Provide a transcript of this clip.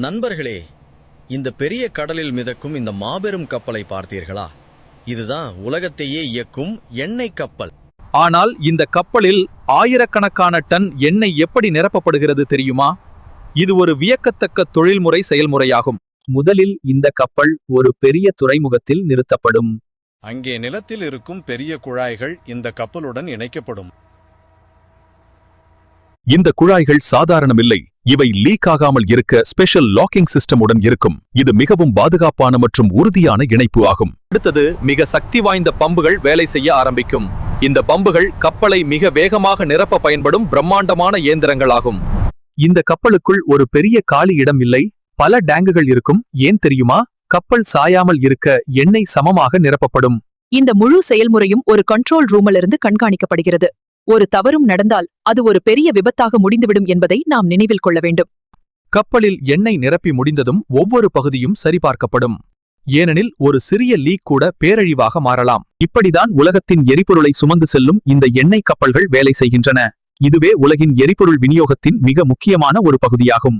நண்பர்களே, இந்த பெரிய கடலில் மிதக்கும் இந்த மாபெரும் கப்பலை பார்த்தீர்களா? இதுதான் உலகத்தையே இயக்கும் எண்ணெய் கப்பல். ஆனால் இந்த கப்பலில் ஆயிரக்கணக்கான டன் எண்ணெய் எப்படி நிரப்பப்படுகிறது தெரியுமா? இது ஒரு வியக்கத்தக்க தொழில்முறை செயல்முறையாகும். முதலில் இந்த கப்பல் ஒரு பெரிய துறைமுகத்தில் நிறுத்தப்படும். அங்கே நிலத்தில் இருக்கும் பெரிய குழாய்கள் இந்த கப்பலுடன் இணைக்கப்படும். இந்த குழாய்கள் சாதாரணமில்லை, இவை லீக் ஆகாமல் இருக்க ஸ்பெஷல் லாக்கிங் சிஸ்டமுடன் இருக்கும். இது மிகவும் பாதுகாப்பான மற்றும் உறுதியான இணைப்பு ஆகும். அடுத்தது, மிக சக்தி வாய்ந்த பம்புகள் வேலை செய்ய ஆரம்பிக்கும். இந்த பம்புகள் கப்பலை மிக வேகமாக நிரப்ப பயன்படும் பிரம்மாண்டமான இயந்திரங்களாகும். இந்த கப்பலுக்குள் ஒரு பெரிய காலி இடம் இல்லை, பல டேங்குகள் இருக்கும். ஏன் தெரியுமா? கப்பல் சாயாமல் இருக்க எண்ணெய் சமமாக நிரப்பப்படும். இந்த முழு செயல்முறையும் ஒரு கண்ட்ரோல் ரூமிலிருந்து கண்காணிக்கப்படுகிறது. ஒரு தவறும் நடந்தால் அது ஒரு பெரிய விபத்தாக முடிந்துவிடும் என்பதை நாம் நினைவில் கொள்ள வேண்டும். கப்பலில் எண்ணெய் நிரப்பி முடிந்ததும் ஒவ்வொரு பகுதியும் சரிபார்க்கப்படும். ஏனெனில் ஒரு சிறிய லீக் கூட பேரழிவாக மாறலாம். இப்படிதான் உலகத்தின் எரிபொருளை சுமந்து செல்லும் இந்த எண்ணெய் கப்பல்கள் வேலை செய்கின்றன. இதுவே உலகின் எரிபொருள் விநியோகத்தின் மிக முக்கியமான ஒரு பகுதியாகும்.